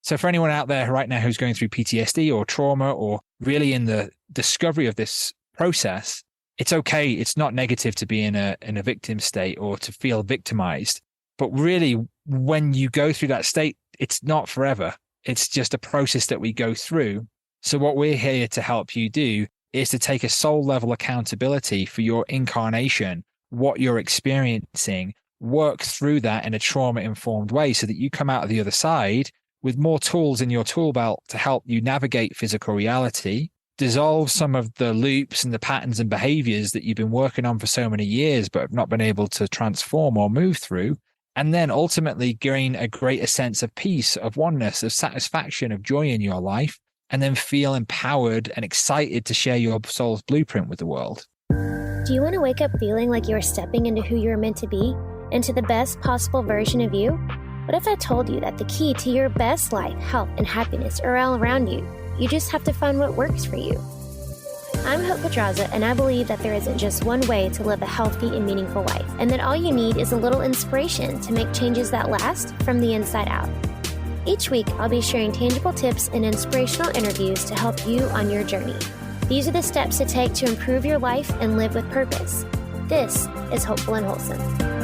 So for anyone out there right now who's going through PTSD or trauma or really in the discovery of this process, it's okay. It's not negative to be in a victim state or to feel victimized. But really, when you go through that state, it's not forever. It's just a process that we go through. So what we're here to help you do is to take a soul level accountability for your incarnation, what you're experiencing, work through that in a trauma informed way so that you come out of the other side with more tools in your tool belt to help you navigate physical reality, dissolve some of the loops and the patterns and behaviors that you've been working on for so many years, but have not been able to transform or move through. And then ultimately gain a greater sense of peace, of oneness, of satisfaction, of joy in your life, and then feel empowered and excited to share your soul's blueprint with the world. Do you want to wake up feeling like you're stepping into who you're meant to be, into the best possible version of you? What if I told you that the key to your best life, health, and happiness are all around you? You just have to find what works for you. I'm Hope Pedraza, and I believe that there isn't just one way to live a healthy and meaningful life, and that all you need is a little inspiration to make changes that last from the inside out. Each week, I'll be sharing tangible tips and inspirational interviews to help you on your journey. These are the steps to take to improve your life and live with purpose. This is Hopeful and Wholesome.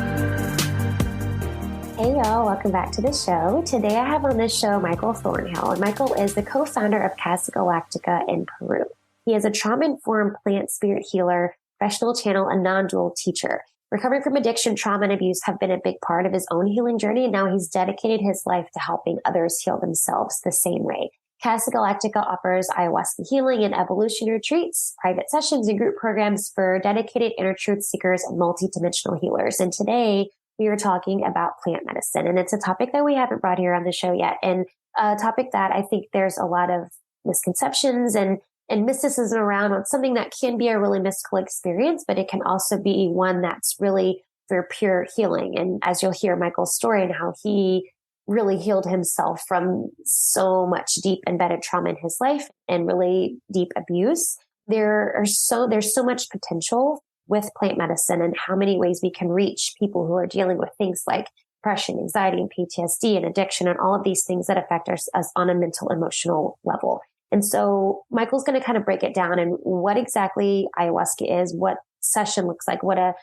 Hey y'all, welcome back to the show. Today I have on this show Micheal Thornhill, and Micheal is the co-founder of Casa Galactica in Peru. He is a trauma-informed plant spirit healer, professional channel, and non-dual teacher. Recovering from addiction, trauma, and abuse have been a big part of his own healing journey, and now he's dedicated his life to helping others heal themselves the same way. Casa Galactica offers ayahuasca healing and evolution retreats, private sessions, and group programs for dedicated inner truth seekers and multidimensional healers. And today we are talking about plant medicine, and it's a topic that we haven't brought here on the show yet, and a topic that I think there's a lot of misconceptions and mysticism around. It's something that can be a really mystical experience, but it can also be one that's really for pure healing. And as you'll hear Micheal's story and how he really healed himself from so much deep embedded trauma in his life and really deep abuse, there's so much potential with plant medicine and how many ways we can reach people who are dealing with things like depression, anxiety, and PTSD and addiction and all of these things that affect us on a mental, emotional level. And so Micheal's going to kind of break it down and what exactly ayahuasca is, what session looks like, what a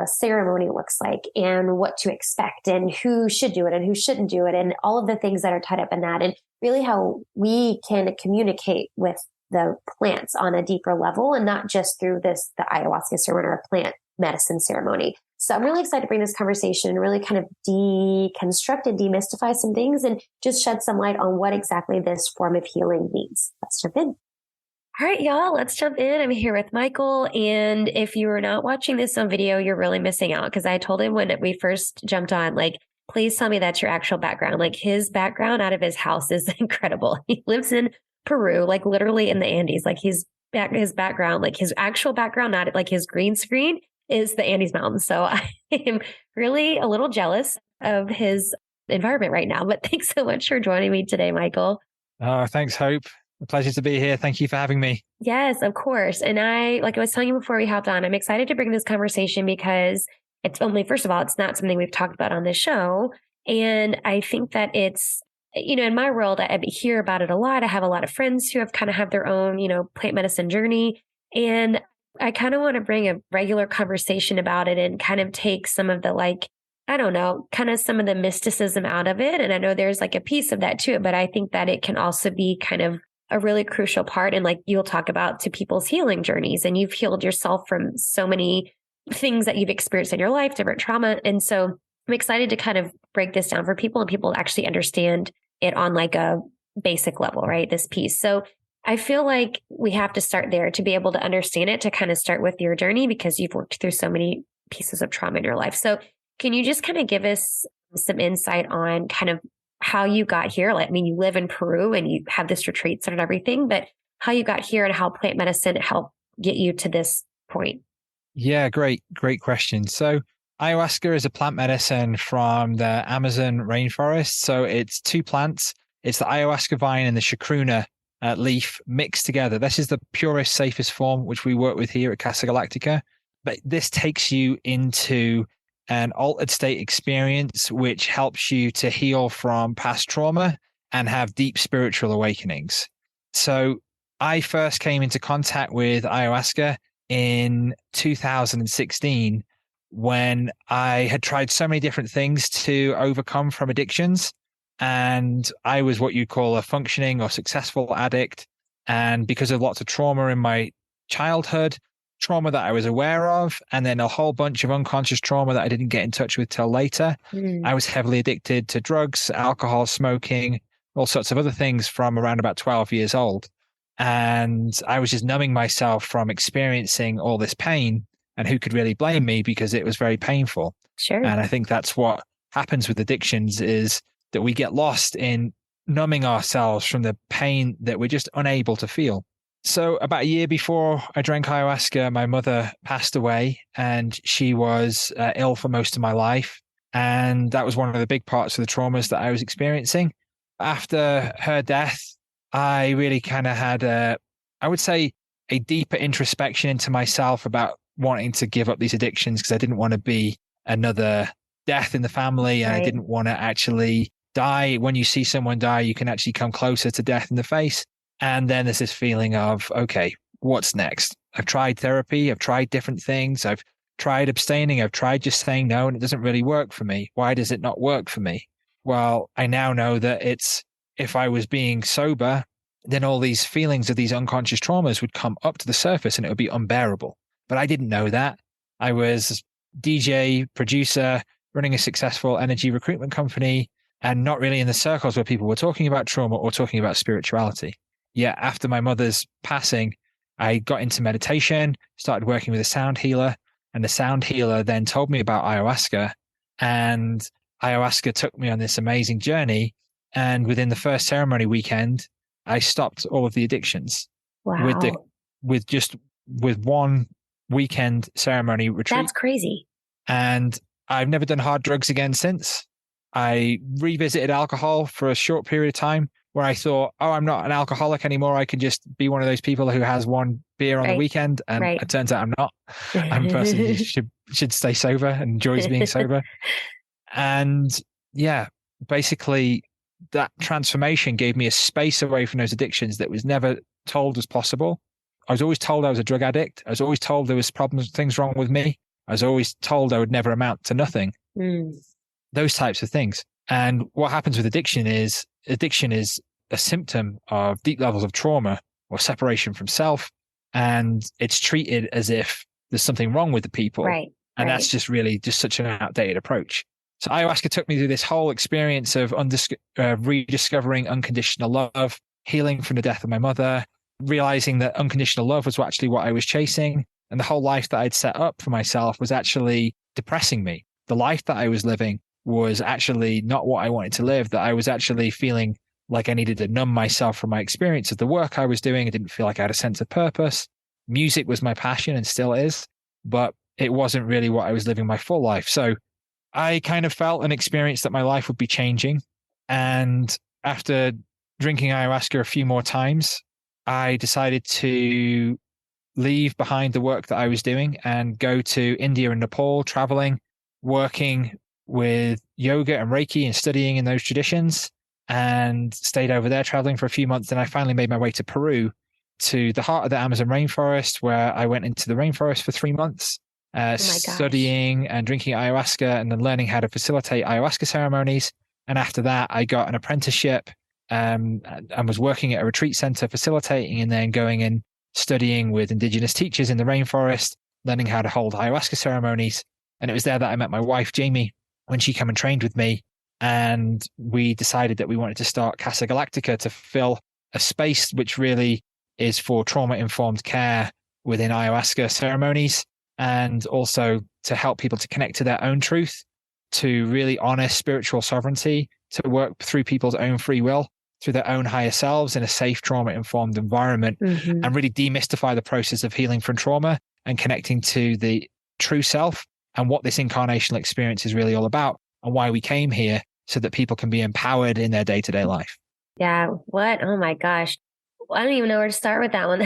ceremony looks like, and what to expect, and who should do it and who shouldn't do it, and all of the things that are tied up in that, and really how we can communicate with the plants on a deeper level and not just through the ayahuasca ceremony or a plant medicine ceremony. So I'm really excited to bring this conversation and really kind of deconstruct and demystify some things and just shed some light on what exactly this form of healing means. Let's jump in. All right, y'all, let's jump in. I'm here with Micheal. And if you are not watching this on video, you're really missing out, because I told him when we first jumped on, like, please tell me that's your actual background. Like, his background out of his house is incredible. He lives in Peru, like literally in the Andes. Like his background, like his actual background, not like his green screen, is the Andes Mountains. So I am really a little jealous of his environment right now. But thanks so much for joining me today, Micheal. Oh, thanks, Hope. A pleasure to be here. Thank you for having me. Yes, of course. And like I was telling you before we hopped on, I'm excited to bring this conversation because first of all, it's not something we've talked about on this show. And I think that it's, in my world, I hear about it a lot. I have a lot of friends who have their own, plant medicine journey. And I kind of want to bring a regular conversation about it and kind of take some of the some of the mysticism out of it. And I know there's like a piece of that to it, but I think that it can also be kind of a really crucial part. And like you'll talk about to people's healing journeys, and you've healed yourself from so many things that you've experienced in your life, different trauma. And so I'm excited to kind of break this down for people and people actually understand it on like a basic level, right? This piece. So I feel like we have to start there to be able to understand it, to kind of start with your journey, because you've worked through so many pieces of trauma in your life. So can you just kind of give us some insight on kind of how you got here? Like, I mean, you live in Peru and you have this retreat and everything, but how you got here and how plant medicine helped get you to this point. Yeah, great question. So ayahuasca is a plant medicine from the Amazon rainforest. So it's two plants. It's the ayahuasca vine and the chacruna leaf mixed together. This is the purest, safest form, which we work with here at Casa Galactica. But this takes you into an altered state experience, which helps you to heal from past trauma and have deep spiritual awakenings. So I first came into contact with ayahuasca in 2016 when I had tried so many different things to overcome from addictions. And I was what you'd call a functioning or successful addict. And because of lots of trauma in my childhood, trauma that I was aware of, and then a whole bunch of unconscious trauma that I didn't get in touch with till later, I was heavily addicted to drugs, alcohol, smoking, all sorts of other things from around about 12 years old. And I was just numbing myself from experiencing all this pain. And who could really blame me, because it was very painful. Sure. And I think that's what happens with addictions, is that we get lost in numbing ourselves from the pain that we're just unable to feel. So about a year before I drank ayahuasca, my mother passed away, and she was ill for most of my life. And that was one of the big parts of the traumas that I was experiencing. After her death, I really kind of had I would say, a deeper introspection into myself about wanting to give up these addictions, because I didn't want to be another death in the family, and I didn't want to actually die. When you see someone die, you can actually come closer to death in the face. And then there's this feeling of, okay, what's next? I've tried therapy. I've tried different things. I've tried abstaining. I've tried just saying no, and it doesn't really work for me. Why does it not work for me? Well, I now know that if I was being sober, then all these feelings of these unconscious traumas would come up to the surface and it would be unbearable. But I didn't know that. I was DJ, producer, running a successful energy recruitment company, and not really in the circles where people were talking about trauma or talking about spirituality. Yet after my mother's passing, I got into meditation, started working with a sound healer, and the sound healer then told me about ayahuasca. And ayahuasca took me on this amazing journey. And within the first ceremony weekend, I stopped all of the addictions. Wow. with one weekend ceremony retreat. That's crazy. And I've never done hard drugs again since. I revisited alcohol for a short period of time where I thought, oh, I'm not an alcoholic anymore. I can just be one of those people who has one beer on the weekend. And it turns out I'm not. I'm a person who should stay sober and enjoys being sober. And yeah, basically that transformation gave me a space away from those addictions that was never told was possible. I was always told I was a drug addict. I was always told there was problems, things wrong with me. I was always told I would never amount to nothing. Those types of things. And what happens with addiction is a symptom of deep levels of trauma or separation from self. And it's treated as if there's something wrong with the people. And that's just really just such an outdated approach. So ayahuasca took me through this whole experience of rediscovering unconditional love, healing from the death of my mother, realizing that unconditional love was actually what I was chasing. And the whole life that I'd set up for myself was actually depressing me. The life that I was living was actually not what I wanted to live, that I was actually feeling like I needed to numb myself from my experience of the work I was doing. I didn't feel like I had a sense of purpose. Music was my passion and still is, but it wasn't really what I was living my full life. So I kind of felt and experienced that my life would be changing. And after drinking ayahuasca a few more times, I decided to leave behind the work that I was doing and go to India and Nepal, traveling, working with yoga and Reiki and studying in those traditions, and stayed over there traveling for a few months. Then I finally made my way to Peru, to the heart of the Amazon rainforest, where I went into the rainforest for 3 months, studying and drinking ayahuasca and then learning how to facilitate ayahuasca ceremonies. And after that, I got an apprenticeship and was working at a retreat center facilitating, and then going and studying with indigenous teachers in the rainforest, learning how to hold ayahuasca ceremonies. And it was there that I met my wife, Jamie, when she came and trained with me. And we decided that we wanted to start Casa Galactica to fill a space which really is for trauma-informed care within ayahuasca ceremonies, and also to help people to connect to their own truth, to really honor spiritual sovereignty, to work through people's own free will, through their own higher selves in a safe, trauma-informed environment, and really demystify the process of healing from trauma and connecting to the true self and what this incarnational experience is really all about, and why we came here, so that people can be empowered in their day-to-day life. Yeah. What? Oh my gosh. I don't even know where to start with that one.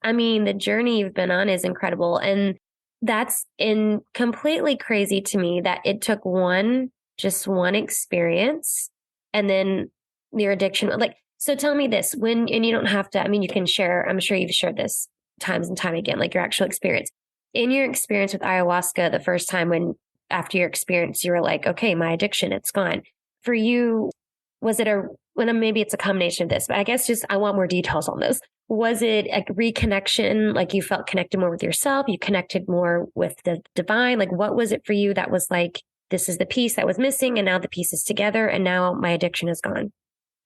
I mean, the journey you've been on is incredible. And that's completely crazy to me that it took one just one experience and then your addiction, like, so tell me this, when, and you don't have to, I mean, you can share, I'm sure you've shared this times and time again, like your actual experience. In your experience with ayahuasca, the first time when, after your experience, you were like, okay, my addiction, it's gone. For you, was it well, maybe it's a combination of this, but I guess just, I want more details on this. Was it a reconnection? Like you felt connected more with yourself? You connected more with the divine? Like what was it for you that was like, this is the piece that was missing and now the piece is together and now my addiction is gone?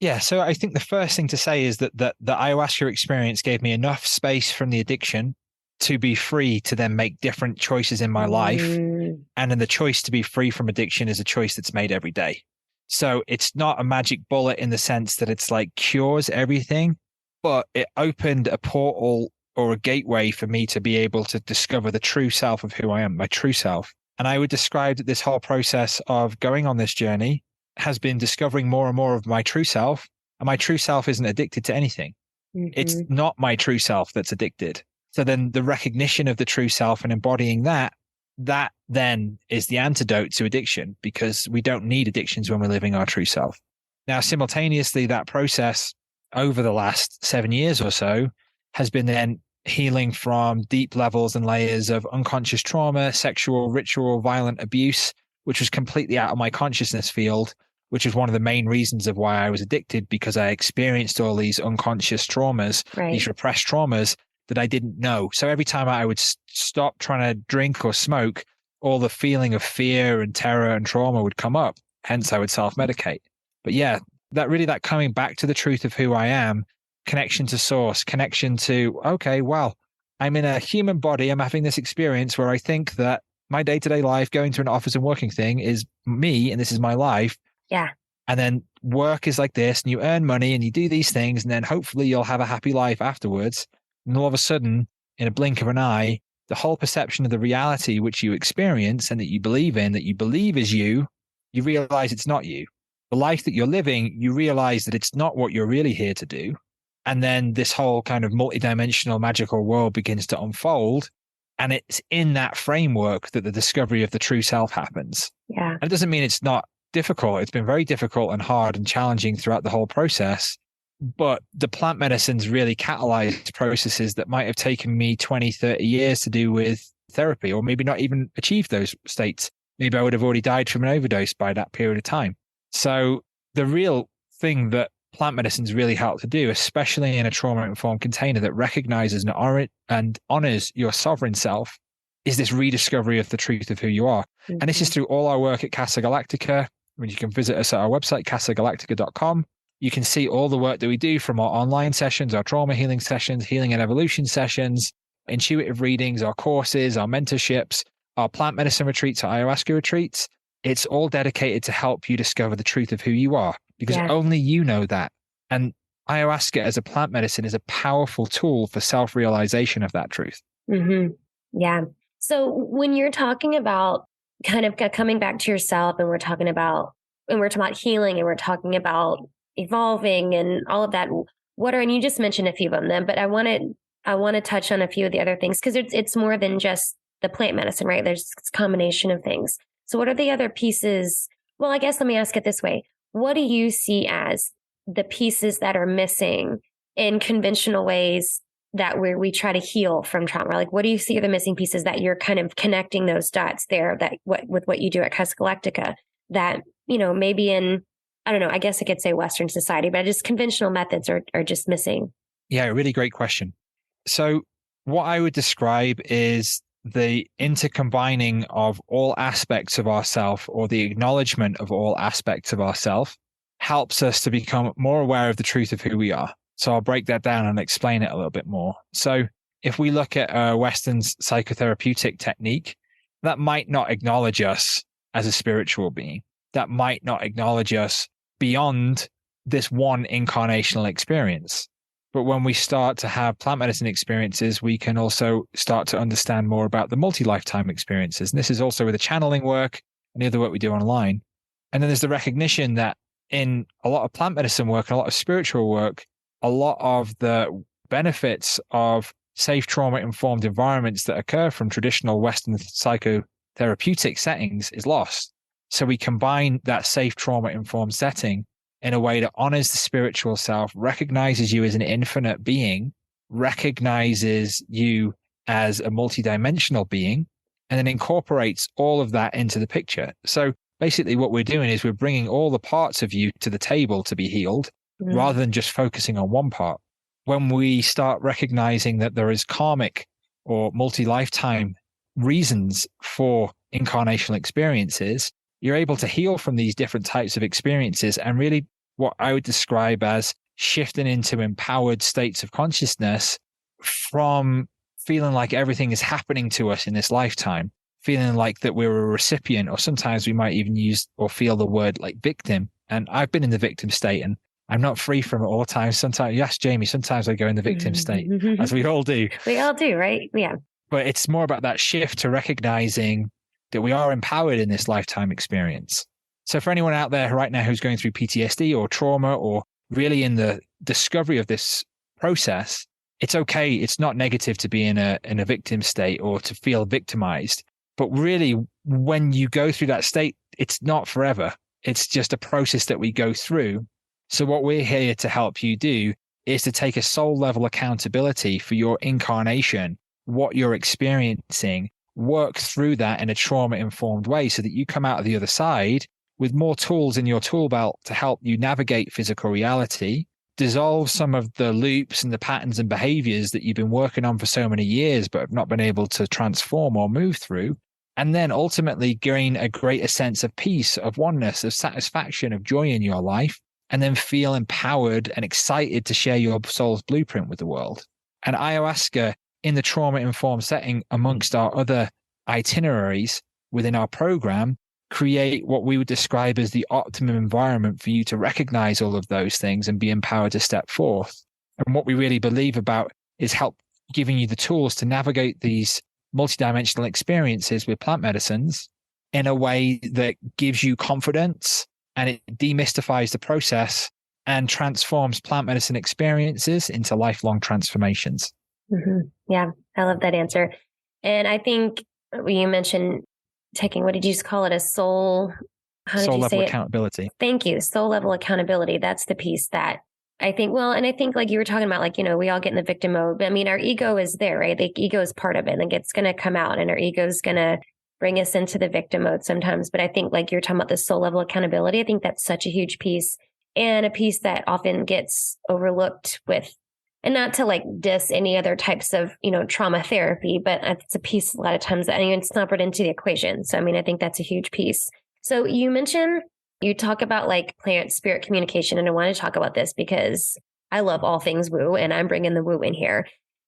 Yeah, so I think the first thing to say is that the ayahuasca experience gave me enough space from the addiction to be free to then make different choices in my life. And then the choice to be free from addiction is a choice that's made every day. So it's not a magic bullet in the sense that it's like cures everything, but it opened a portal or a gateway for me to be able to discover the true self of who I am, my true self. And I would describe that this whole process of going on this journey has been discovering more and more of my true self. And my true self isn't addicted to anything. It's not my true self that's addicted. So then the recognition of the true self and embodying that then is the antidote to addiction, because we don't need addictions when we're living our true self. Now, simultaneously, that process over the last 7 years or so has been then healing from deep levels and layers of unconscious trauma, sexual, ritual, violent abuse, which was completely out of my consciousness field, which is one of the main reasons of why I was addicted, because I experienced all these unconscious traumas, these repressed traumas that I didn't know. So every time I would stop trying to drink or smoke, all the feeling of fear and terror and trauma would come up. Hence, I would self-medicate. But yeah, that coming back to the truth of who I am, connection to source, connection to, okay, well, I'm in a human body. I'm having this experience where I think that my day-to-day life, going to an office and working thing is me, and this is my life. Yeah. And then work is like this, and you earn money and you do these things, and then hopefully you'll have a happy life afterwards. And all of a sudden, in a blink of an eye, the whole perception of the reality which you experience and that you believe in, that you believe is you realize it's not you. The life that you're living, you realize that it's not what you're really here to do. And then this whole kind of multidimensional magical world begins to unfold. And it's in that framework that the discovery of the true self happens. Yeah. And it doesn't mean it's not difficult. It's been very difficult and hard and challenging throughout the whole process. But the plant medicines really catalyzed processes that might have taken me 20, 30 years to do with therapy, or maybe not even achieve those states. Maybe I would have already died from an overdose by that period of time. So the real thing that plant medicines really help to do, especially in a trauma-informed container that recognizes and honors your sovereign self, is this rediscovery of the truth of who you are. And this is through all our work at Casa Galactica. When you can visit us at our website, casagalactica.com. You can see all the work that we do, from our online sessions, our trauma healing sessions, healing and evolution sessions, intuitive readings, our courses, our mentorships, our plant medicine retreats, our ayahuasca retreats. It's all dedicated to help you discover the truth of who you are, because only you know that. And ayahuasca as a plant medicine is a powerful tool for self-realization of that truth. Yeah. So when you're talking about kind of coming back to yourself, and we're talking about healing, and we're talking about evolving and all of that, and you just mentioned a few of them, but I want to touch on a few of the other things, because it's more than just the plant medicine, right? There's a combination of things. So what are the other pieces? Well, I guess let me ask it this way. What do you see as the pieces that are missing in conventional ways that we try to heal from trauma? Like, what do you see are the missing pieces that you're kind of connecting those dots there, that with what you do at Casa Galactica, that, maybe in, I don't know, I guess I could say Western society, but just conventional methods are just missing? Yeah, really great question. So what I would describe is the intercombining of all aspects of ourself, or the acknowledgement of all aspects of ourself, helps us to become more aware of the truth of who we are. So I'll break that down and explain it a little bit more. So if we look at a Western psychotherapeutic technique, that might not acknowledge us as a spiritual being. That might not acknowledge us beyond this one incarnational experience. But when we start to have plant medicine experiences, we can also start to understand more about the multi-lifetime experiences. And this is also with the channeling work and the other work we do online. And then there's the recognition that in a lot of plant medicine work and a lot of spiritual work, a lot of the benefits of safe trauma-informed environments that occur from traditional Western psychotherapeutic settings is lost. So we combine that safe trauma-informed setting in a way that honors the spiritual self, recognizes you as an infinite being, recognizes you as a multidimensional being, and then incorporates all of that into the picture. So basically what we're doing is we're bringing all the parts of you to the table to be healed, rather than just focusing on one part. When we start recognizing that there is karmic or multi-lifetime reasons for incarnational experiences, you're able to heal from these different types of experiences and really what I would describe as shifting into empowered states of consciousness from feeling like everything is happening to us in this lifetime, feeling like that we're a recipient, or sometimes we might even use or feel the word like victim. And I've been in the victim state and I'm not free from it all the time. Sometimes, you ask Jamie, sometimes I go in the victim state, as we all do. We all do, right? Yeah. But it's more about that shift to recognizing that we are empowered in this lifetime experience. So for anyone out there right now who's going through PTSD or trauma or really in the discovery of this process, it's okay. It's not negative to be in a victim state or to feel victimized. But really, when you go through that state, it's not forever. It's just a process that we go through. So what we're here to help you do is to take a soul level accountability for your incarnation, what you're experiencing, work through that in a trauma informed way so that you come out of the other side with more tools in your tool belt to help you navigate physical reality, dissolve some of the loops and the patterns and behaviors that you've been working on for so many years, but have not been able to transform or move through. And then ultimately gain a greater sense of peace, of oneness, of satisfaction, of joy in your life, and then feel empowered and excited to share your soul's blueprint with the world. And ayahuasca in the trauma-informed setting, amongst our other itineraries within our program, create what we would describe as the optimum environment for you to recognize all of those things and be empowered to step forth. And what we really believe about is help giving you the tools to navigate these multidimensional experiences with plant medicines in a way that gives you confidence and it demystifies the process and transforms plant medicine experiences into lifelong transformations. Yeah, I love that answer. And I think you mentioned taking, what did you just call it? A soul, soul level accountability. Thank you. Soul level accountability. That's the piece that I think, well, and I think like you were talking about, like, you know, we all get in the victim mode, but I mean, our ego is there, right? The ego is part of it. Like it's going to come out and our ego is going to bring us into the victim mode sometimes. But I think like you're talking about the soul level accountability. I think that's such a huge piece and a piece that often gets overlooked with, and not to like diss any other types of, you know, trauma therapy, but it's a piece a lot of times that it's not brought into the equation. So, I mean, I think that's a huge piece. So you mentioned, you talk about like plant spirit communication, and I want to talk about this because I love all things woo and I'm bringing the woo in here.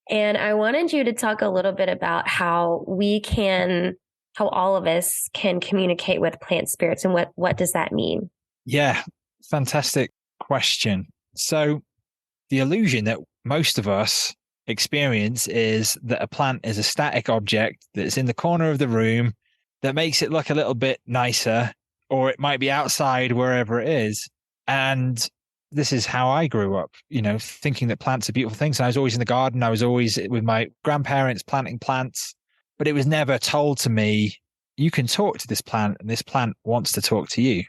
And I wanted you to talk a little bit about how all of us can communicate with plant spirits and what does that mean? Yeah, fantastic question. So the illusion that most of us experience is that a plant is a static object that's in the corner of the room that makes it look a little bit nicer, or it might be outside wherever it is. And this is how I grew up, you know, thinking that plants are beautiful things. And I was always in the garden. I was always with my grandparents planting plants, but it was never told to me, you can talk to this plant and this plant wants to talk to you.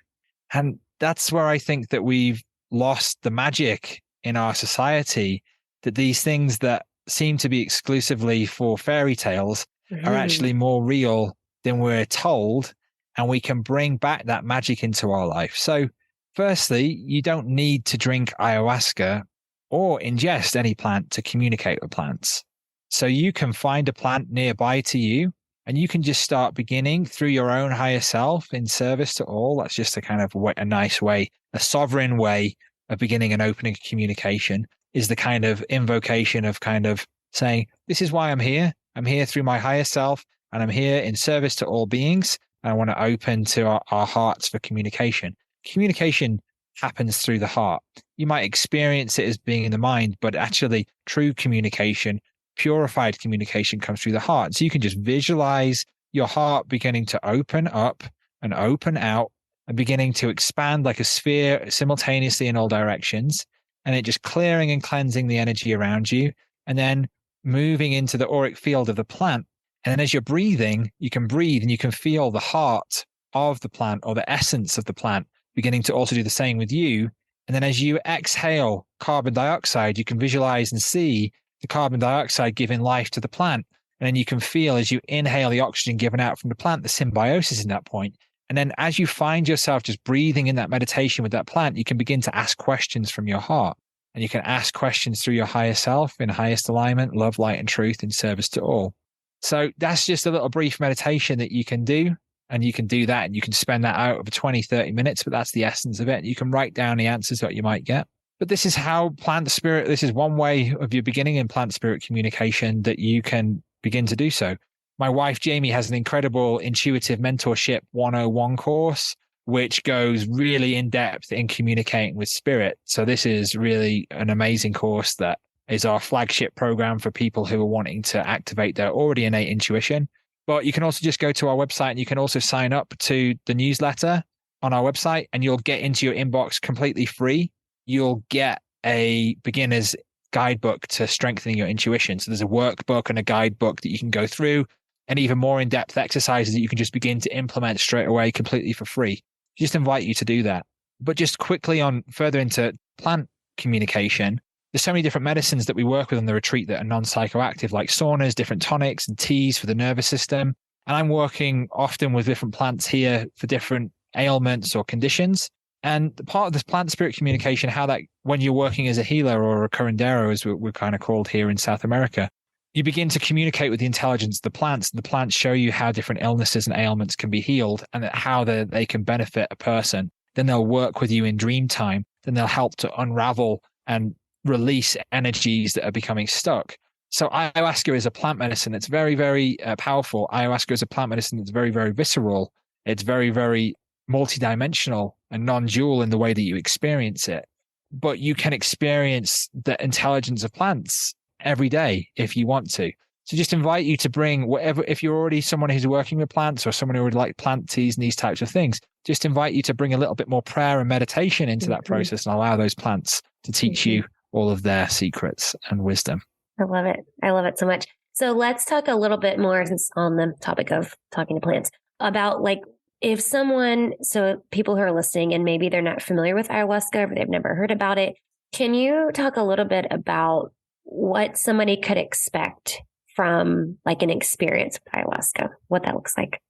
And that's where I think that we've lost the magic in our society, that these things that seem to be exclusively for fairy tales are actually more real than we're told. And we can bring back that magic into our life. So firstly, you don't need to drink ayahuasca or ingest any plant to communicate with plants. So you can find a plant nearby to you and you can just start beginning through your own higher self in service to all. That's just a kind of a nice way, a sovereign way of beginning and opening communication, is the kind of invocation of kind of saying, this is why I'm here. I'm here through my higher self and I'm here in service to all beings. And I want to open to our hearts for communication. Communication happens through the heart. You might experience it as being in the mind, but actually true communication, purified communication comes through the heart. So you can just visualize your heart beginning to open up and open out and beginning to expand like a sphere simultaneously in all directions. And it just clearing and cleansing the energy around you and then moving into the auric field of the plant. And then as you're breathing, you can breathe and you can feel the heart of the plant or the essence of the plant beginning to also do the same with you. And then as you exhale carbon dioxide, you can visualize and see the carbon dioxide giving life to the plant. And then you can feel as you inhale the oxygen given out from the plant, the symbiosis in that point. And then as you find yourself just breathing in that meditation with that plant, you can begin to ask questions from your heart. And you can ask questions through your higher self in highest alignment, love, light, and truth in service to all. So that's just a little brief meditation that you can do. And you can do that and you can spend that out over 20, 30 minutes, but that's the essence of it. You can write down the answers that you might get. But this is how plant spirit, this is one way of your beginning in plant spirit communication that you can begin to do so. My wife, Jamie, has an incredible intuitive mentorship 101 course, which goes really in depth in communicating with spirit. So this is really an amazing course that is our flagship program for people who are wanting to activate their already innate intuition. But you can also just go to our website and you can also sign up to the newsletter on our website and you'll get into your inbox completely free. You'll get a beginner's guidebook to strengthening your intuition. So there's a workbook and a guidebook that you can go through and even more in-depth exercises that you can just begin to implement straight away completely for free. Just invite you to do that. But just quickly on further into plant communication, there's so many different medicines that we work with on the retreat that are non-psychoactive, like saunas, different tonics and teas for the nervous system. And I'm working often with different plants here for different ailments or conditions. And part of this plant spirit communication, how that when you're working as a healer or a curandero, as we're kind of called here in South America, you begin to communicate with the intelligence of the plants. And the plants show you how different illnesses and ailments can be healed and how they can benefit a person. Then they'll work with you in dream time. Then they'll help to unravel and release energies that are becoming stuck. So ayahuasca is a plant medicine that's very, very powerful. Ayahuasca is a plant medicine that's very, very visceral. It's very, very multidimensional and non-dual in the way that you experience it. But you can experience the intelligence of plants every day if you want to. So just invite you to bring whatever, if you're already someone who's working with plants or someone who would like plant teas and these types of things, just invite you to bring a little bit more prayer and meditation into that process and allow those plants to teach you all of their secrets and wisdom. I love it. I love it so much. So let's talk a little bit more, since on the topic of talking to plants, about like if someone, so people who are listening and maybe they're not familiar with ayahuasca or they've never heard about it, can you talk a little bit about what somebody could expect from like an experience with ayahuasca, what that looks like?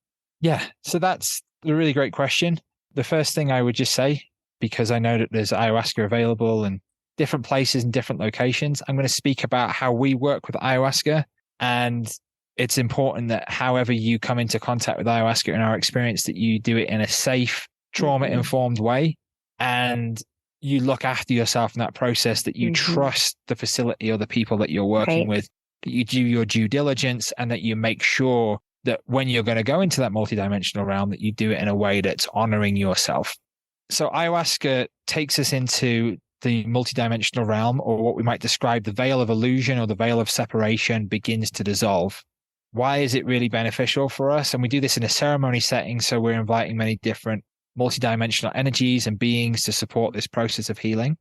Yeah, so that's a really great question. The first thing I would just say, because I know that there's ayahuasca available in different places and different locations, I'm going to speak about how we work with ayahuasca. And it's important that however you come into contact with ayahuasca in our experience, that you do it in a safe, trauma-informed way. And you look after yourself in that process, that you trust the facility or the people that you're working with, that you do your due diligence, and that you make sure that when you're going to go into that multidimensional realm, that you do it in a way that's honoring yourself. So ayahuasca takes us into the multidimensional realm, or what we might describe the veil of illusion or the veil of separation begins to dissolve. Why is it really beneficial for us? And we do this in a ceremony setting. So we're inviting many different multidimensional energies and beings to support this process of healing,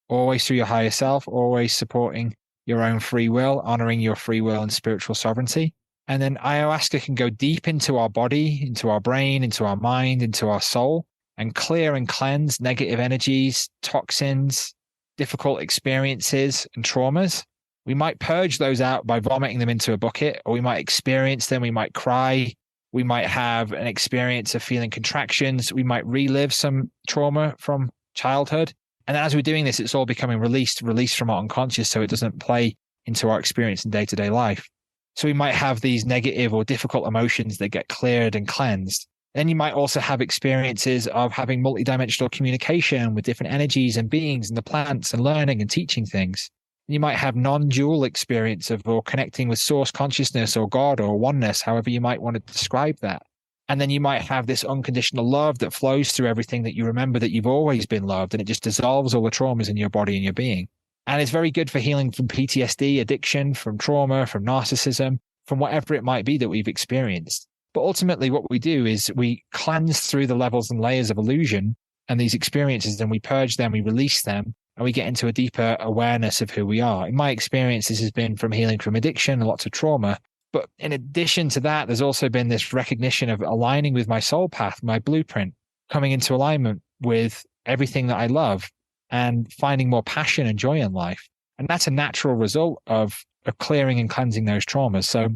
always through your higher self, always supporting your own free will, honoring your free will and spiritual sovereignty. And then ayahuasca can go deep into our body, into our brain, into our mind, into our soul, and clear and cleanse negative energies, toxins, difficult experiences, and traumas. We might purge those out by vomiting them into a bucket, or we might experience them. We might cry. We might have an experience of feeling contractions. We might relive some trauma from childhood. And as we're doing this, it's all becoming released from our unconscious, so it doesn't play into our experience in day-to-day life. So we might have these negative or difficult emotions that get cleared and cleansed. Then you might also have experiences of having multidimensional communication with different energies and beings and the plants and learning and teaching things. You might have non-dual experience of or connecting with source consciousness or God or oneness, however you might want to describe that. And then you might have this unconditional love that flows through everything, that you remember that you've always been loved, and it just dissolves all the traumas in your body and your being. And it's very good for healing from PTSD, addiction, from trauma, from narcissism, from whatever it might be that we've experienced. But ultimately what we do is we cleanse through the levels and layers of illusion and these experiences, and we purge them, we release them, and we get into a deeper awareness of who we are. In my experience, this has been from healing from addiction and lots of trauma, But in addition to that, there's also been this recognition of aligning with my soul path, my blueprint, coming into alignment with everything that I love and finding more passion and joy in life. And that's a natural result of clearing and cleansing those traumas. So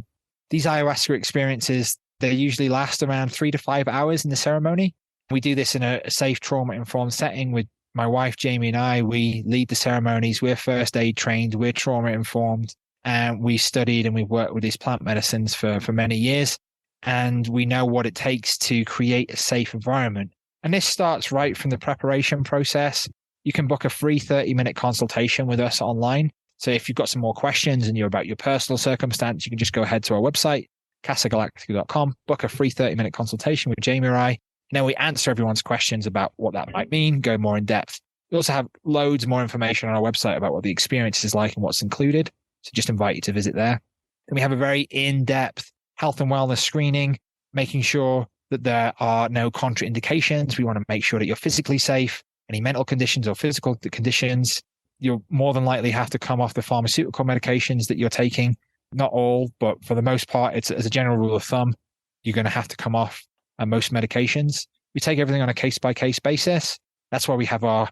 these ayahuasca experiences, they usually last around 3 to 5 hours in the ceremony. We do this in a safe, trauma-informed setting with my wife, Jamie, and I. We lead the ceremonies. We're first aid trained. We're trauma-informed. And we studied and we've worked with these plant medicines for many years. And we know what it takes to create a safe environment. And this starts right from the preparation process. You can book a free 30-minute consultation with us online. So if you've got some more questions and you're about your personal circumstance, you can just go ahead to our website, casagalactica.com, book a free 30-minute consultation with Jamie or I. And then we answer everyone's questions about what that might mean, go more in depth. We also have loads more information on our website about what the experience is like and what's included. So just invite you to visit there. Then we have a very in-depth health and wellness screening, making sure that there are no contraindications. We want to make sure that you're physically safe. Any mental conditions or physical conditions, you'll more than likely have to come off the pharmaceutical medications that you're taking. Not all, but for the most part, it's as a general rule of thumb, you're going to have to come off most medications. We take everything on a case-by-case basis. That's why we have our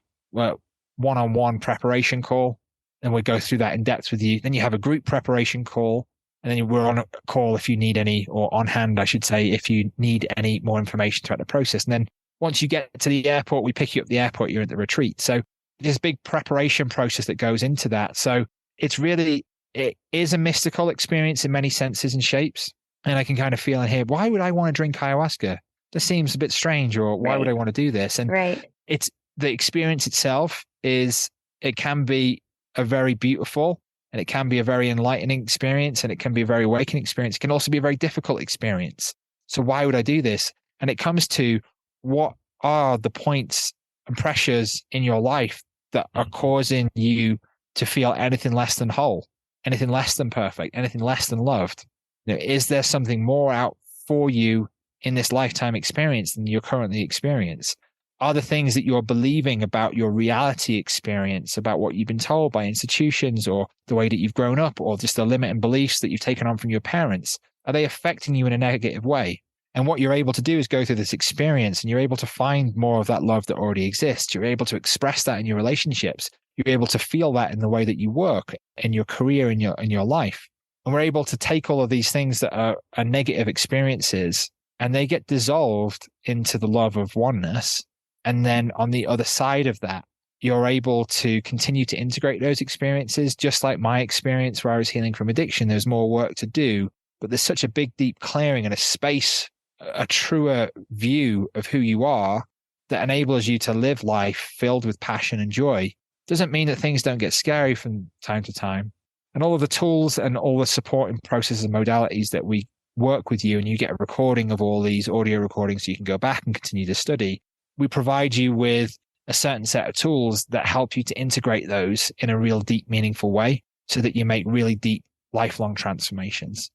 one-on-one preparation call, and we go through that in depth with you. Then you have a group preparation call, and then we're on a call if you need any, or on hand, I should say, if you need any more information throughout the process. And then once you get to the airport, we pick you up at the airport, you're at the retreat. So there's a big preparation process that goes into that. So it is a mystical experience in many senses and shapes. And I can kind of feel and hear, why would I want to drink ayahuasca? This seems a bit strange, or why would I want to do this? And it's the experience itself it can be a very beautiful, and it can be a very enlightening experience, and it can be a very awakening experience. It can also be a very difficult experience. So why would I do this? And it comes to, what are the points and pressures in your life that are causing you to feel anything less than whole, anything less than perfect, anything less than loved? Is there something more out for you in this lifetime experience than you're currently experiencing? Are the things that you're believing about your reality experience, about what you've been told by institutions, or the way that you've grown up, or just the limiting beliefs that you've taken on from your parents, are they affecting you in a negative way? And what you're able to do is go through this experience, and you're able to find more of that love that already exists. You're able to express that in your relationships. You're able to feel that in the way that you work, in your career, in your life. And we're able to take all of these things that are negative experiences, and they get dissolved into the love of oneness. And then on the other side of that, you're able to continue to integrate those experiences, just like my experience where I was healing from addiction. There's more work to do, but there's such a big, deep clearing and a space, a truer view of who you are that enables you to live life filled with passion and joy. Doesn't mean that things don't get scary from time to time. And all of the tools and all the supporting processes and modalities that we work with you, and you get a recording of all these audio recordings so you can go back and continue to study. We provide you with a certain set of tools that help you to integrate those in a real deep, meaningful way so that you make really deep, lifelong transformations.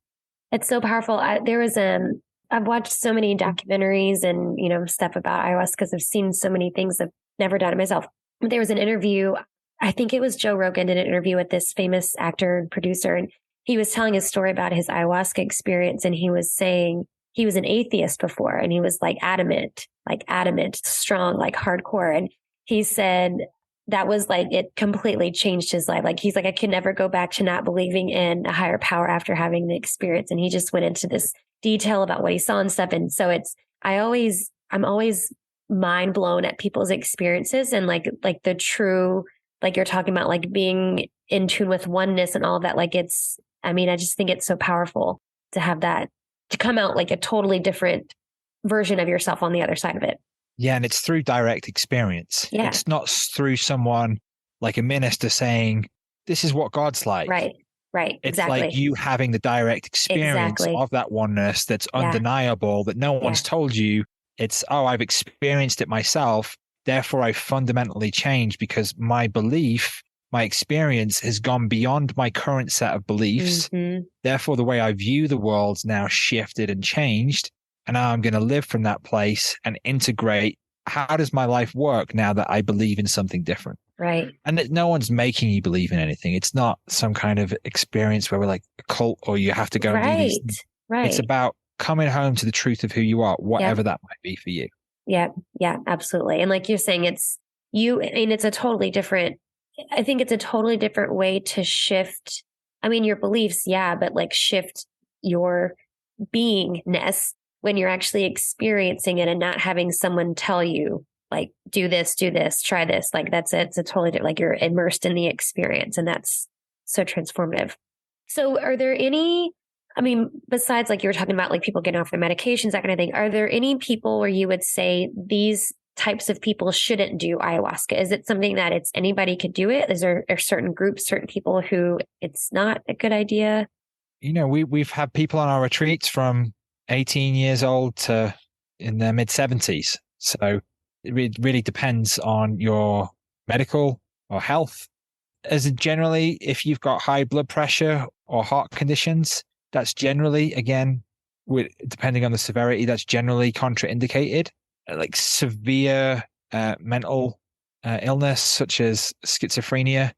It's so powerful. I've watched so many documentaries and, stuff about ayahuasca because I've seen so many things. I've never done it myself. But there was an interview, I think it was Joe Rogan did an interview with this famous actor and producer, and he was telling a story about his ayahuasca experience. And he was saying he was an atheist before, and he was adamant, strong, hardcore. And he said that was it completely changed his life. He's I could never go back to not believing in a higher power after having the experience. And he just went into this detail about what he saw and stuff. And so I'm always mind blown at people's experiences and the true, you're talking about being in tune with oneness and all of that. I just think it's so powerful to have that, to come out a totally different version of yourself on the other side of it. Yeah. And it's through direct experience. Yeah. It's not through someone like a minister saying, this is what God's like. Right. It's exactly. Like you having the direct experience of that oneness that's undeniable, that no one's told you. It's, I've experienced it myself. Therefore, I've fundamentally changed because my belief, my experience has gone beyond my current set of beliefs. Mm-hmm. Therefore, the way I view the world's now shifted and changed. And now I'm going to live from that place and integrate. How does my life work now that I believe in something different? Right. And that no one's making you believe in anything. It's not some kind of experience where we're like a cult or you have to go and do these things. Right. It's about coming home to the truth of who you are, whatever that might be for you. Yeah. Yeah, absolutely. And like you're saying, it's a totally different, I think it's a totally different way to shift. I mean, your beliefs, yeah, but like shift your beingness when you're actually experiencing it and not having someone tell you, like, do this, try this. Like that's it. It's a totally different, like you're immersed in the experience, and that's so transformative. So are there any, I mean, besides like you were talking about like people getting off their medications, that kind of thing, are there any people where you would say these types of people shouldn't do ayahuasca? Is it something that it's anybody could do it? Is there certain groups, certain people who it's not a good idea? You know, we've had people on our retreats from 18 years old to in their mid 70s. So it really depends on your medical or health. As generally, if you've got high blood pressure or heart conditions, that's generally, again, depending on the severity, that's generally contraindicated. Like severe mental illness, such as schizophrenia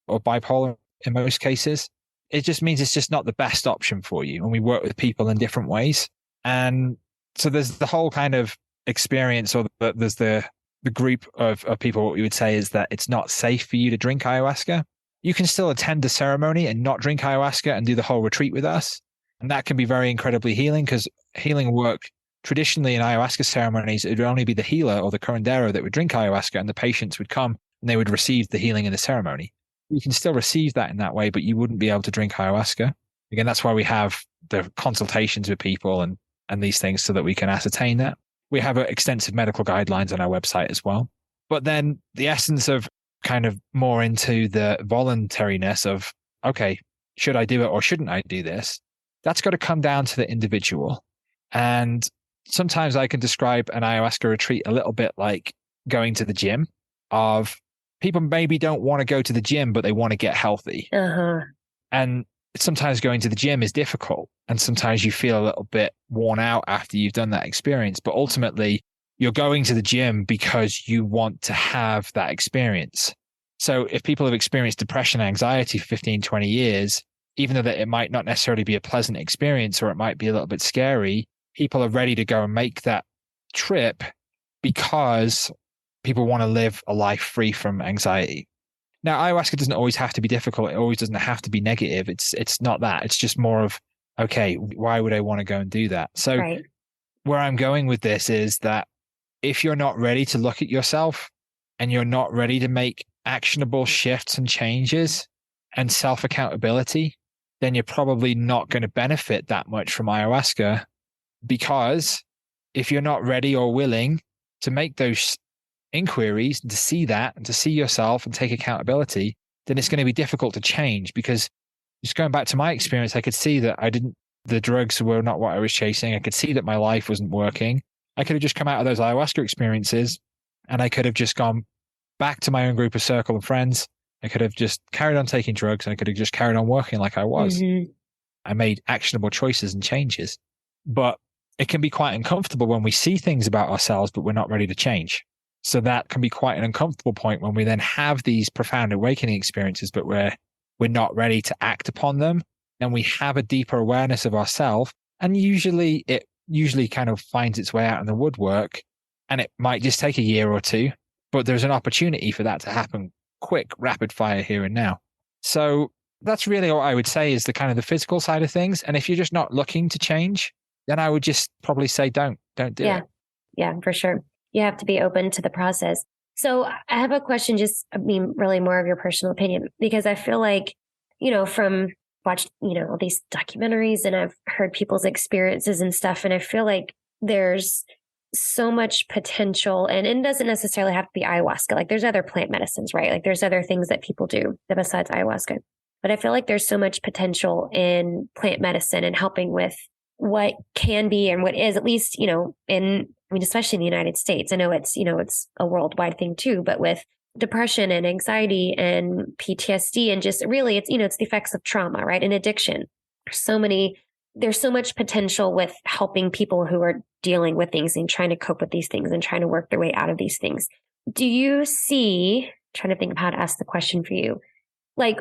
or bipolar in most cases, it just means it's just not the best option for you. And we work with people in different ways. And so there's the whole kind of experience, or there's the group of people, what we would say is that it's not safe for you to drink ayahuasca. You can still attend the ceremony and not drink ayahuasca and do the whole retreat with us. And that can be very incredibly healing, because healing work traditionally in ayahuasca ceremonies, it would only be the healer or the curandero that would drink ayahuasca, and the patients would come and they would receive the healing in the ceremony. You can still receive that in that way, but you wouldn't be able to drink ayahuasca. Again, that's why we have the consultations with people and these things, so that we can ascertain that. We have extensive medical guidelines on our website as well. But then the essence of kind of more into the voluntariness of, okay, should I do it or shouldn't I do this? That's got to come down to the individual. And sometimes I can describe an ayahuasca retreat a little bit like going to the gym. Of people maybe don't want to go to the gym, but they want to get healthy. And sometimes going to the gym is difficult. And sometimes you feel a little bit worn out after you've done that experience. But ultimately, you're going to the gym because you want to have that experience. So if people have experienced depression and anxiety for 15, 20 years, even though that it might not necessarily be a pleasant experience, or it might be a little bit scary, people are ready to go and make that trip because people want to live a life free from anxiety. Now, ayahuasca doesn't always have to be difficult. It always doesn't have to be negative. It's not that. It's just more of, okay, why would I want to go and do that? So where I'm going with this is that if you're not ready to look at yourself and you're not ready to make actionable shifts and changes and self-accountability, then you're probably not going to benefit that much from ayahuasca, because if you're not ready or willing to make those inquiries and to see that and to see yourself and take accountability, then it's going to be difficult to change. Because just going back to my experience, I could see that the drugs were not what I was chasing. I could see that my life wasn't working. I could have just come out of those ayahuasca experiences and I could have just gone back to my own group of circle of friends. I could have just carried on taking drugs, and I could have just carried on working like I was. I made actionable choices and changes. But it can be quite uncomfortable when we see things about ourselves, but we're not ready to change. So that can be quite an uncomfortable point when we then have these profound awakening experiences, but we're not ready to act upon them. Then we have a deeper awareness of ourselves. And it usually kind of finds its way out in the woodwork. And it might just take a year or two, but there's an opportunity for that to happen quick, rapid fire here and now. So that's really what I would say is the kind of the physical side of things. And if you're just not looking to change, then I would just probably say don't do it. Yeah, for sure. You have to be open to the process. So I have a question, really more of your personal opinion, because I feel like, from watched, all these documentaries, and I've heard people's experiences and stuff. And I feel like there's so much potential, and it doesn't necessarily have to be ayahuasca. Like there's other plant medicines, right? Like there's other things that people do besides ayahuasca. But I feel like there's so much potential in plant medicine and helping with what can be and what is, at least, especially in the United States. I know it's a worldwide thing too, but with depression and anxiety and PTSD and just really it's the effects of trauma, right? And addiction. There's so much potential with helping people who are dealing with things and trying to cope with these things and trying to work their way out of these things. Do you see trying to think of how to ask the question for you. Like,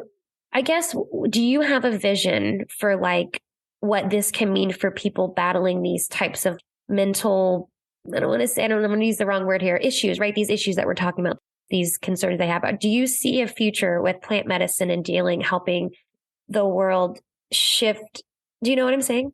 I guess, do you have a vision for like what this can mean for people battling these types of mental, I don't want to use the wrong word here, issues, right? These issues that we're talking about, these concerns they have. Do you see a future with plant medicine and helping the world shift? Do you know what I'm saying?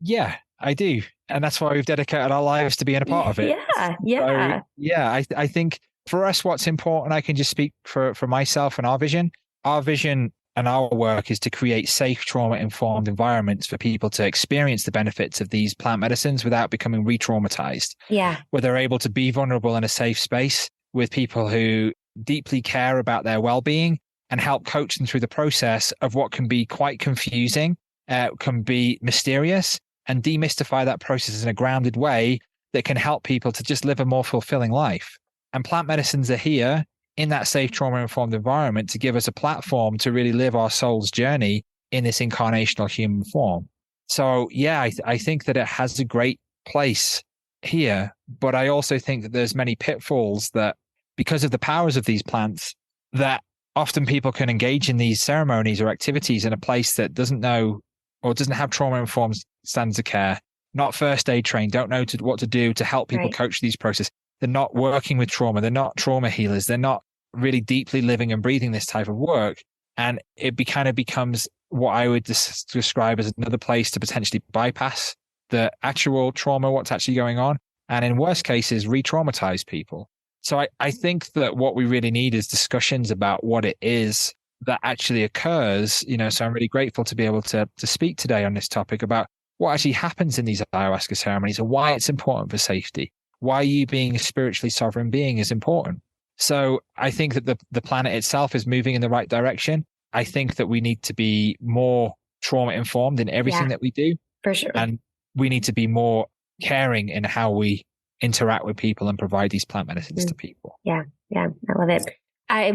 Yeah, I do. And that's why we've dedicated our lives to being a part of it. Yeah. So, yeah, I think for us, what's important, I can just speak for myself and our vision. Our vision and our work is to create safe, trauma-informed environments for people to experience the benefits of these plant medicines without becoming re-traumatized. Yeah. Where they're able to be vulnerable in a safe space with people who deeply care about their well-being and help coach them through the process of what can be quite confusing, can be mysterious, and demystify that process in a grounded way that can help people to just live a more fulfilling life. And plant medicines are here in that safe, trauma-informed environment to give us a platform to really live our soul's journey in this incarnational human form. So, yeah, I think that it has a great place here, but I also think that there's many pitfalls that, because of the powers of these plants, that often people can engage in these ceremonies or activities in a place that doesn't know or doesn't have trauma-informed standards of care, not first aid trained, don't know what to do to help people coach these processes. They're not working with trauma. They're not trauma healers. They're not really deeply living and breathing this type of work. And it kind of becomes what I would describe as another place to potentially bypass the actual trauma, what's actually going on. And in worst cases, re-traumatize people. So I think that what we really need is discussions about what it is that actually occurs, so I'm really grateful to be able to speak today on this topic about what actually happens in these ayahuasca ceremonies and why it's important for safety, why you being a spiritually sovereign being is important. So I think that the planet itself is moving in the right direction. I think that we need to be more trauma informed in everything that we do. For sure. And we need to be more caring in how we interact with people and provide these plant medicines to people. Yeah. I love it. I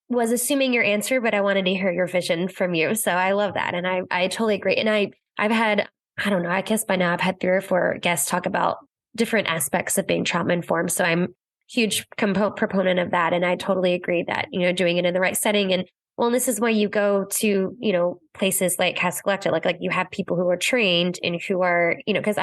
was assuming your answer, but I wanted to hear your vision from you. So I love that. And I totally agree. And I've had, I don't know, I guess by now I've had 3 or 4 guests talk about different aspects of being trauma informed. So I'm a huge proponent of that. And I totally agree that, doing it in the right setting. And well, this is why you go to, places like Casa Galactica, like you have people who are trained and who are, because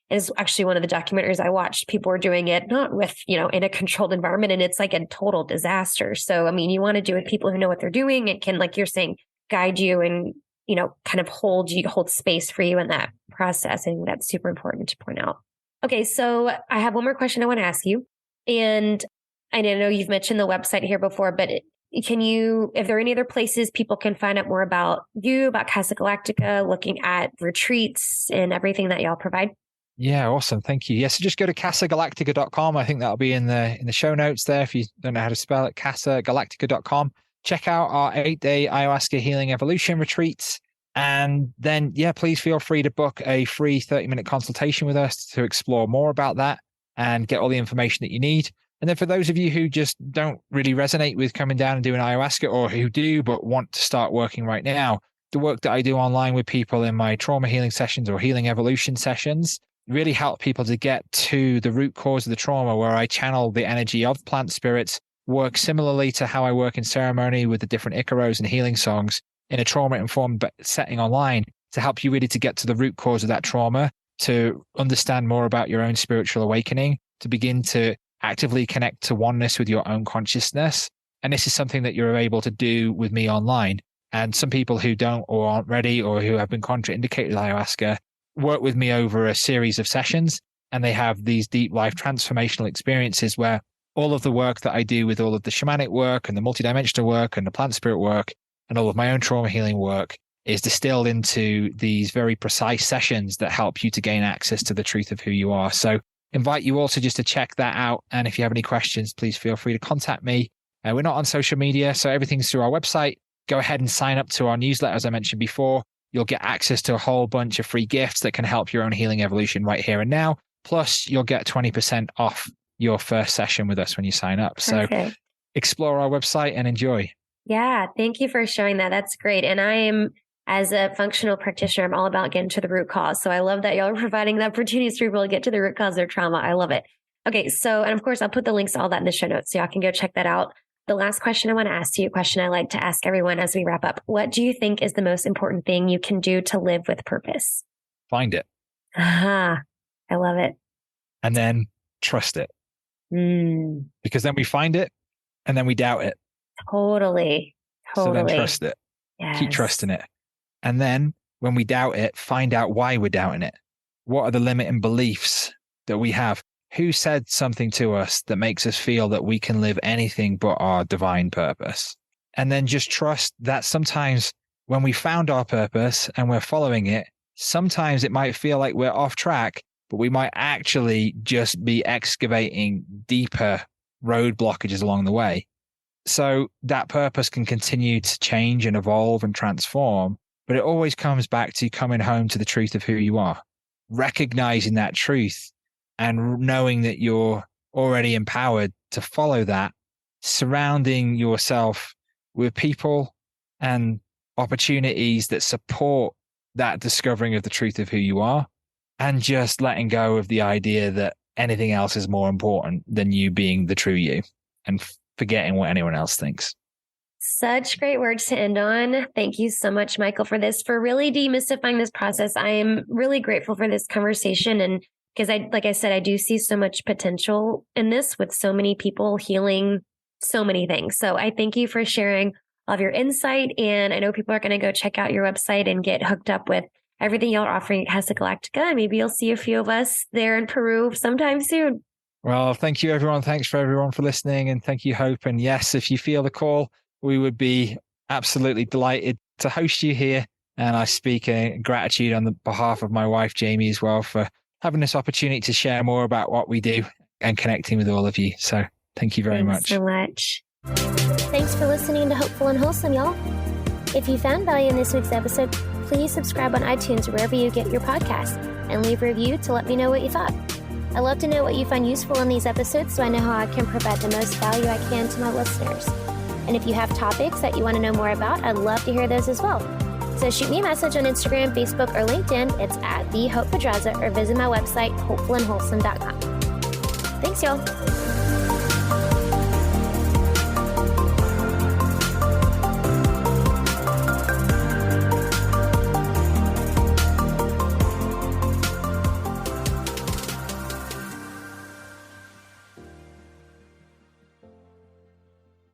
it's actually one of the documentaries I watched. People were doing it not with, in a controlled environment, and it's like a total disaster. So, I mean, you want to do it with people who know what they're doing and can, like you're saying, guide you and, kind of hold space for you in that process. I think that's super important to point out. Okay. So I have one more question I want to ask you. And I know you've mentioned the website here before, but if there are any other places people can find out more about you, about Casa Galactica, looking at retreats and everything that y'all provide? Yeah, awesome. Thank you. So just go to casagalactica.com. I think that'll be in the show notes there if you don't know how to spell it, casagalactica.com. Check out our 8-day ayahuasca healing evolution retreats. And then, please feel free to book a free 30-minute consultation with us to explore more about that and get all the information that you need. And then for those of you who just don't really resonate with coming down and doing ayahuasca, or who do but want to start working right now, the work that I do online with people in my trauma healing sessions or healing evolution sessions really help people to get to the root cause of the trauma, where I channel the energy of plant spirits, work similarly to how I work in ceremony with the different Icaros and healing songs in a trauma-informed setting online, to help you really to get to the root cause of that trauma, to understand more about your own spiritual awakening, to begin to actively connect to oneness with your own consciousness. And this is something that you're able to do with me online. And some people who don't or aren't ready or who have been contraindicated with ayahuasca work with me over a series of sessions, and they have these deep life transformational experiences where all of the work that I do with all of the shamanic work and the multidimensional work and the plant spirit work and all of my own trauma healing work is distilled into these very precise sessions that help you to gain access to the truth of who you are. So invite you also just to check that out. And if you have any questions, please feel free to contact me. We're not on social media, so everything's through our website. Go ahead and sign up to our newsletter, as I mentioned before. You'll get access to a whole bunch of free gifts that can help your own healing evolution right here and now. Plus, you'll get 20% off your first session with us when you sign up. So explore our website and enjoy. Yeah, thank you for sharing that. That's great. And I am, as a functional practitioner, I'm all about getting to the root cause. So I love that y'all are providing the opportunities for people to get to the root cause of their trauma. I love it. Okay, so, and of course, I'll put the links to all that in the show notes, so y'all can go check that out. The last question I want to ask you, a question I like to ask everyone as we wrap up. What do you think is the most important thing you can do to live with purpose? Find it. Aha, I love it. And then trust it. Because then we find it and then we doubt it. Totally. So then trust it. Yes. Keep trusting it. And then when we doubt it, find out why we're doubting it. What are the limiting beliefs that we have? Who said something to us that makes us feel that we can live anything but our divine purpose? And then just trust that sometimes when we found our purpose and we're following it, sometimes it might feel like we're off track, but we might actually just be excavating deeper road blockages along the way. So that purpose can continue to change and evolve and transform, but it always comes back to coming home to the truth of who you are, recognizing that truth and knowing that you're already empowered to follow that, surrounding yourself with people and opportunities that support that discovering of the truth of who you are, and just letting go of the idea that anything else is more important than you being the true you and forgetting what anyone else thinks. Such great words to end on. Thank you so much, Micheal, for this, for really demystifying this process. I am really grateful for this conversation. And because like I said, I do see so much potential in this with so many people healing so many things. So I thank you for sharing all of your insight. And I know people are going to go check out your website and get hooked up with everything y'all are offering at Casa Galactica. Maybe you'll see a few of us there in Peru sometime soon. Well, thank you, everyone. Thanks for everyone for listening. And thank you, Hope. And yes, if you feel the call, we would be absolutely delighted to host you here. And I speak in gratitude on the behalf of my wife, Jamie, as well, for having this opportunity to share more about what we do and connecting with all of you. So thank you very much. Thanks so much. Thanks for listening to Hopeful and Wholesome, y'all. If you found value in this week's episode, please subscribe on iTunes or wherever you get your podcasts and leave a review to let me know what you thought. I love to know what you find useful in these episodes so I know how I can provide the most value I can to my listeners. And if you have topics that you want to know more about, I'd love to hear those as well. So shoot me a message on Instagram, Facebook, or LinkedIn. It's at @TheHopePedraza, or visit my website, hopefulandwholesome.com. Thanks, y'all.